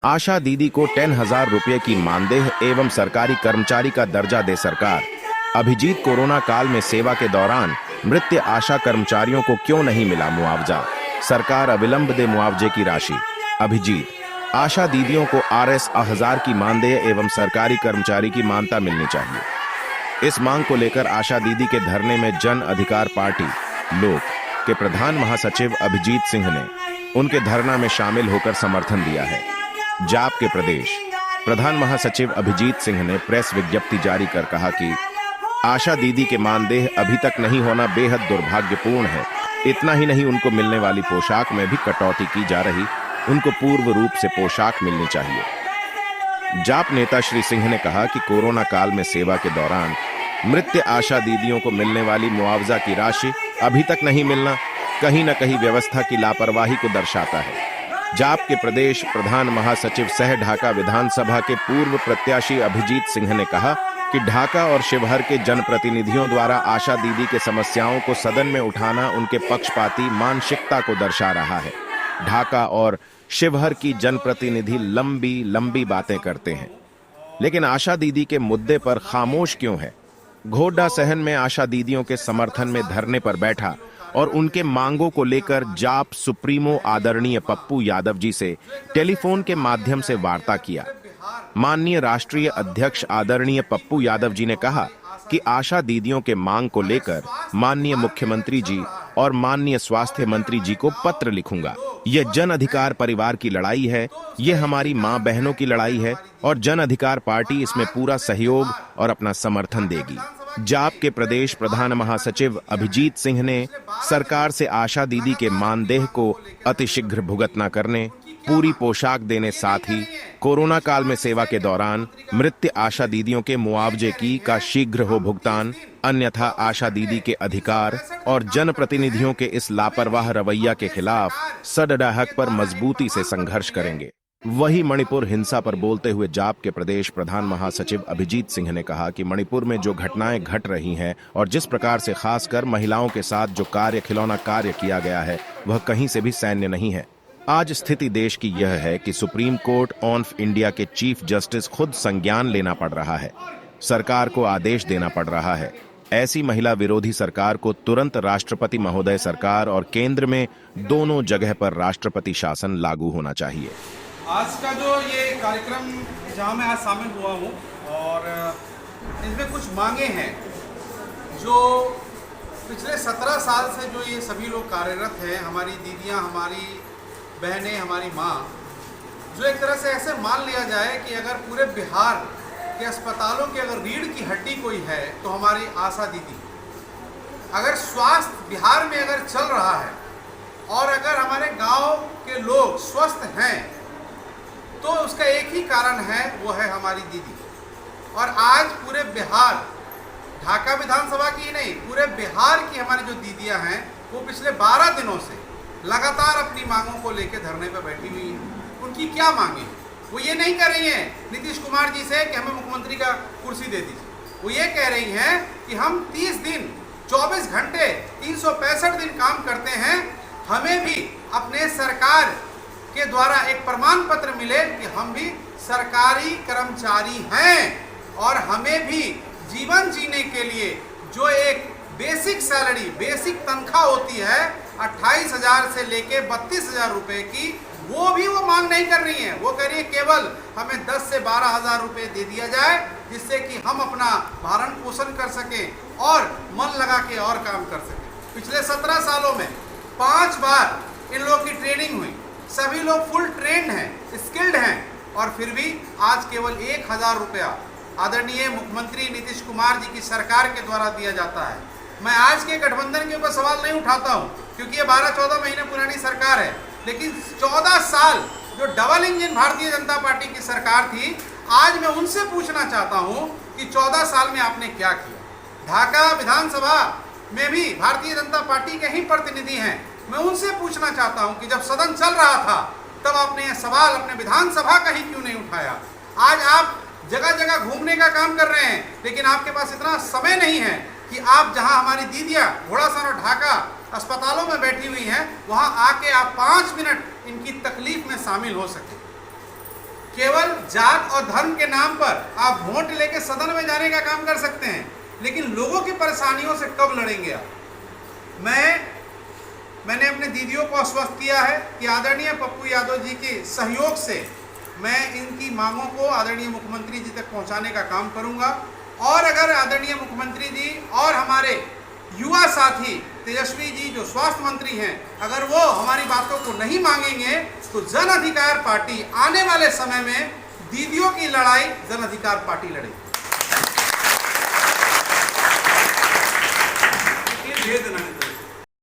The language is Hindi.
आशा दीदी को 10,000 रुपये की मानदेय एवं सरकारी कर्मचारी का दर्जा दे सरकार। अभिजीत, कोरोना काल में सेवा के दौरान मृत आशा कर्मचारियों को क्यों नहीं मिला मुआवजा? सरकार अविलंब दे मुआवजे की राशि। अभिजीत, आशा दीदियों को Rs 1000 की मानदेय एवं सरकारी कर्मचारी की मानता मिलनी चाहिए। इस मांग को लेकर आशा दीदी के धरने में जन अधिकार पार्टी लोक के प्रधान महासचिव अभिजीत सिंह ने उनके धरना में शामिल होकर समर्थन दिया है। जाप के प्रदेश प्रधान महासचिव अभिजीत सिंह ने प्रेस विज्ञप्ति जारी कर कहा कि आशा दीदी के मानदेय अभी तक नहीं होना बेहद दुर्भाग्यपूर्ण है। इतना ही नहीं, उनको मिलने वाली पोशाक में भी कटौती की जा रही, उनको पूर्व रूप से पोशाक मिलनी चाहिए। जाप नेता श्री सिंह ने कहा कि कोरोना काल में सेवा के दौरान मृत आशा दीदियों को मिलने वाली मुआवजा की राशि अभी तक नहीं मिलना कहीं न कहीं व्यवस्था की लापरवाही को दर्शाता है। जाप के प्रदेश प्रधान महासचिव सह ढाका विधानसभा के पूर्व प्रत्याशी अभिजीत सिंह ने कहा कि ढाका और शिवहर के जनप्रतिनिधियों द्वारा आशा दीदी के समस्याओं को सदन में उठाना उनके पक्षपाती मानसिकता को दर्शा रहा है। ढाका और शिवहर की जनप्रतिनिधि लंबी लंबी बातें करते हैं, लेकिन आशा दीदी के मुद्दे पर खामोश क्यों है? घोड़ा सहन में आशा दीदियों के समर्थन में धरने पर बैठा और उनके मांगों को लेकर जाप सुप्रीमो आदरणीय पप्पू यादव जी से टेलीफोन के माध्यम से वार्ता किया। माननीय राष्ट्रीय अध्यक्ष आदरणीय पप्पू यादव जी ने कहा कि आशा दीदियों के मांग को लेकर माननीय मुख्यमंत्री जी और माननीय स्वास्थ्य मंत्री जी को पत्र लिखूंगा। यह जन अधिकार परिवार की लड़ाई है, यह हमारी मां बहनों की लड़ाई है और जन अधिकार पार्टी इसमें पूरा सहयोग और अपना समर्थन देगी। जाप के प्रदेश प्रधान महासचिव अभिजीत सिंह ने सरकार से आशा दीदी के मानदेय को अतिशीघ्र भुगत न करने, पूरी पोशाक देने, साथ ही कोरोना काल में सेवा के दौरान मृत आशा दीदियों के मुआवजे की का शीघ्र हो भुगतान, अन्यथा आशा दीदी के अधिकार और जनप्रतिनिधियों के इस लापरवाह रवैया के खिलाफ सडडा हक पर मजबूती से संघर्ष करेंगे। वही मणिपुर हिंसा पर बोलते हुए जाप के प्रदेश प्रधान महासचिव अभिजीत सिंह ने कहा कि मणिपुर में जो घटनाएं घट रही हैं और जिस प्रकार से खासकर महिलाओं के साथ जो खिलौना कार्य किया गया है, वह कहीं से भी सैन्य नहीं है। आज स्थिति देश की यह है कि सुप्रीम कोर्ट ऑफ इंडिया के चीफ जस्टिस खुद संज्ञान लेना पड़ रहा है, सरकार को आदेश देना पड़ रहा है। ऐसी महिला विरोधी सरकार को तुरंत राष्ट्रपति महोदय सरकार और केंद्र में दोनों जगह पर राष्ट्रपति शासन लागू होना चाहिए। आज का जो ये कार्यक्रम जहाँ मैं आज शामिल हुआ हूँ और इसमें कुछ मांगे हैं जो पिछले 17 साल से जो ये सभी लोग कार्यरत हैं, हमारी दीदियाँ, हमारी बहनें, हमारी माँ, जो एक तरह से ऐसे मान लिया जाए कि अगर पूरे बिहार के अस्पतालों की अगर रीढ़ की हड्डी कोई है तो हमारी आशा दीदी। अगर स्वास्थ्य बिहार में अगर चल रहा है और अगर हमारे गांव के लोग स्वस्थ हैं तो उसका एक ही कारण है, वो है हमारी दीदी। और आज पूरे बिहार, ढाका विधानसभा की ही नहीं, पूरे बिहार की हमारी जो दीदियां हैं वो पिछले 12 दिनों से लगातार अपनी मांगों को लेकर धरने पर बैठी हुई हैं। उनकी क्या मांगे? वो ये नहीं कह रही हैं नीतीश कुमार जी से कि हमें मुख्यमंत्री का कुर्सी दे दीजिए। वो ये कह रही हैं कि हम 30 दिन 24 घंटे 365 दिन काम करते हैं, हमें भी अपने सरकार के द्वारा एक प्रमाण पत्र मिले कि हम भी सरकारी कर्मचारी हैं और हमें भी जीवन जीने के लिए जो एक बेसिक सैलरी, बेसिक तनख्वाह होती है 28,000 से लेके 32,000 रुपए की, वो भी वो मांग नहीं कर रही है। वो कह रही है केवल हमें 10 से 12,000 रुपए दे दिया जाए जिससे कि हम अपना भरण पोषण कर सकें और मन लगा के और काम कर सकें। पिछले 17 सालों में 5 बार इन लोगों की ट्रेनिंग हुई, सभी लोग फुल ट्रेंड हैं, स्किल्ड हैं, और फिर भी आज केवल 1,000 रुपया आदरणीय मुख्यमंत्री नीतीश कुमार जी की सरकार के द्वारा दिया जाता है। मैं आज के गठबंधन के ऊपर सवाल नहीं उठाता हूं क्योंकि ये 12-14 महीने पुरानी सरकार है, लेकिन 14 साल जो double engine Bharatiya Janata party की सरकार थी, आज मैं उनसे पूछना चाहता हूं कि 14 साल में आपने क्या किया। ढाका विधानसभा में भी भारतीय जनता पार्टी के ही प्रतिनिधि हैं। मैं उनसे पूछना चाहता हूं कि जब सदन चल रहा था तब आपने यह सवाल अपने विधानसभा का ही क्यों नहीं उठाया? आज आप जगह जगह घूमने का काम कर रहे हैं, लेकिन आपके पास इतना समय नहीं है कि आप जहां हमारी दीदियां घोड़ासर और ढाका अस्पतालों में बैठी हुई हैं, वहां आके आप 5 मिनट इनकी तकलीफ में शामिल हो सके। केवल जात और धर्म के नाम पर आप वोट लेके सदन में जाने का काम कर सकते हैं, लेकिन लोगों की परेशानियों से कब लड़ेंगे आप? मैंने अपने दीदियों को आश्वस्त किया है कि आदरणीय पप्पू यादव जी के सहयोग से मैं इनकी मांगों को आदरणीय मुख्यमंत्री जी तक पहुंचाने का काम करूंगा। और अगर आदरणीय मुख्यमंत्री जी और हमारे युवा साथी तेजस्वी जी जो स्वास्थ्य मंत्री हैं, अगर वो हमारी बातों को नहीं मांगेंगे तो जन अधिकार पार्टी आने वाले समय में दीदियों की लड़ाई जन अधिकार पार्टी लड़ेगी।